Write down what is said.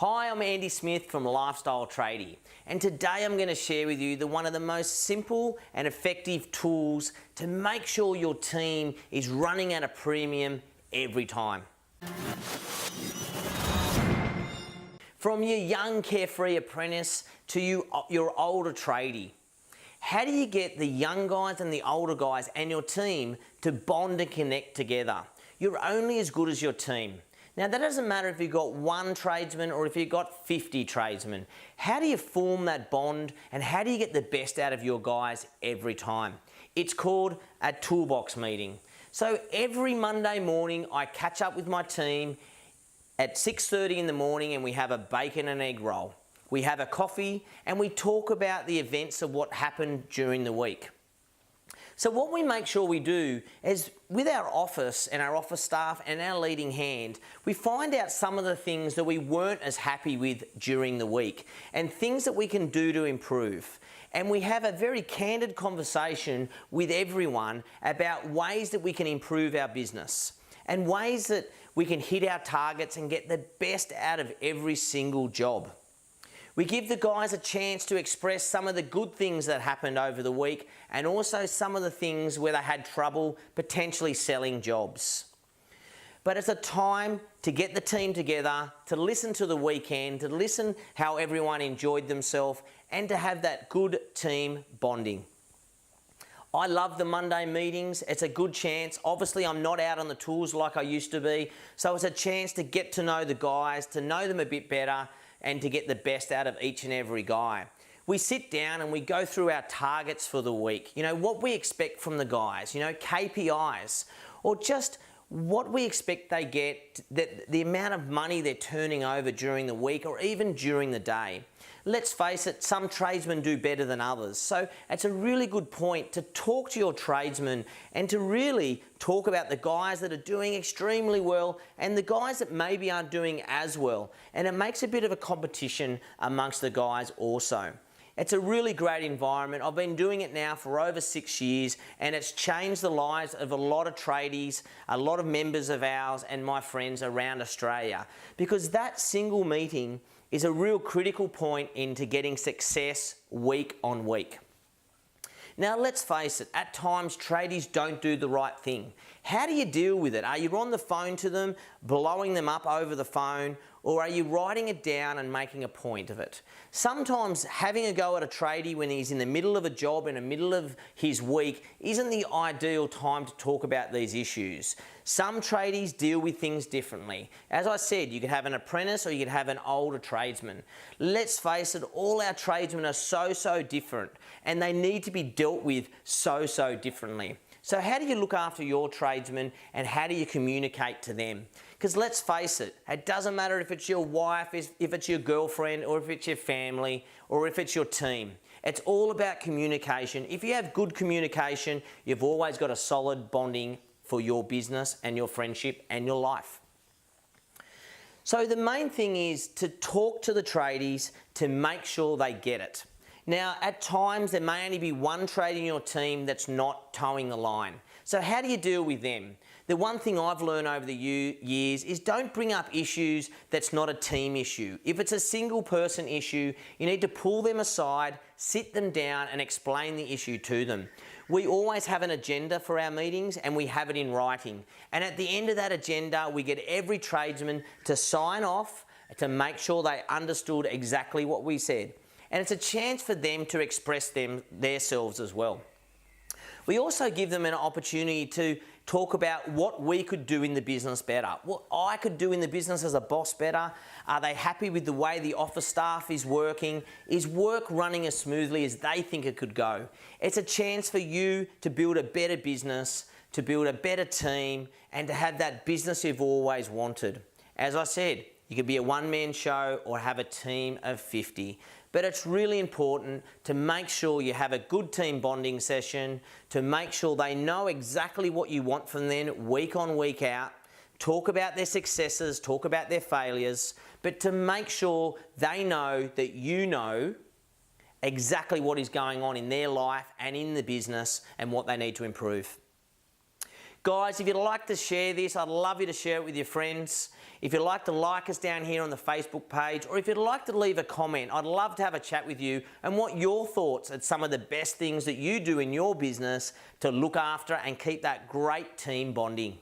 Hi, I'm Andy Smith from Lifestyle Tradie, and today I'm going to share with you one of the most simple and effective tools to make sure your team is running at a premium every time. From your young carefree apprentice to your older tradie, how do you get the young guys and the older guys and your team to bond and connect together? You're only as good as your team. Now that doesn't matter if you've got one tradesman or if you've got 50 tradesmen. How do you form that bond and how do you get the best out of your guys every time? It's called a toolbox meeting. So every Monday morning I catch up with my team at 6:30 in the morning and we have a bacon and egg roll. We have a coffee and we talk about the events of what happened during the week. So what we make sure we do is with our office and our office staff and our leading hand, we find out some of the things that we weren't as happy with during the week and things that we can do to improve. And we have a very candid conversation with everyone about ways that we can improve our business and ways that we can hit our targets and get the best out of every single job. We give the guys a chance to express some of the good things that happened over the week and also some of the things where they had trouble potentially selling jobs. But it's a time to get the team together, to listen to the weekend, to listen how everyone enjoyed themselves and to have that good team bonding. I love the Monday meetings. It's a good chance. Obviously, I'm not out on the tools like I used to be, so it's a chance to get to know the guys, to know them a bit better, and to get the best out of each and every guy. We sit down and we go through our targets for the week, what we expect from the guys, KPIs, or just what we expect they get, the amount of money they're turning over during the week or even during the day. Let's face it, some tradesmen do better than others. So it's a really good point to talk to your tradesmen and to really talk about the guys that are doing extremely well and the guys that maybe aren't doing as well. And it makes a bit of a competition amongst the guys also. It's a really great environment. I've been doing it now for over 6 years and it's changed the lives of a lot of tradies, a lot of members of ours and my friends around Australia, because that single meeting is a real critical point into getting success week on week. Now let's face it, at times tradies don't do the right thing. How do you deal with it? Are you on the phone to them, blowing them up over the phone, or are you writing it down and making a point of it? Sometimes having a go at a tradie when he's in the middle of a job, in the middle of his week, isn't the ideal time to talk about these issues. Some tradies deal with things differently. As I said, you could have an apprentice or you could have an older tradesman. Let's face it, all our tradesmen are so different and they need to be dealt with so differently. So how do you look after your tradesmen and how do you communicate to them? Because let's face it, it doesn't matter if it's your wife, if it's your girlfriend, or if it's your family, or if it's your team. It's all about communication. If you have good communication, you've always got a solid bonding for your business and your friendship and your life. So the main thing is to talk to the tradies to make sure they get it. Now, at times, there may only be one tradie in your team that's not towing the line. So how do you deal with them? The one thing I've learned over the years is don't bring up issues that's not a team issue. If it's a single person issue, you need to pull them aside, sit them down and explain the issue to them. We always have an agenda for our meetings and we have it in writing. And at the end of that agenda, we get every tradesman to sign off to make sure they understood exactly what we said. And it's a chance for them to express themselves as well. We also give them an opportunity to talk about what we could do in the business better, what I could do in the business as a boss better. Are they happy with the way the office staff is working? Is work running as smoothly as they think it could go? It's a chance for you to build a better business, to build a better team, and to have that business you've always wanted. As I said, you could be a one-man show or have a team of 50. But it's really important to make sure you have a good team bonding session, to make sure they know exactly what you want from them week on, week out, talk about their successes, talk about their failures, but to make sure they know that you know exactly what is going on in their life and in the business and what they need to improve. Guys, if you'd like to share this, I'd love you to share it with your friends. If you'd like to like us down here on the Facebook page, or if you'd like to leave a comment, I'd love to have a chat with you and what your thoughts are some of the best things that you do in your business to look after and keep that great team bonding.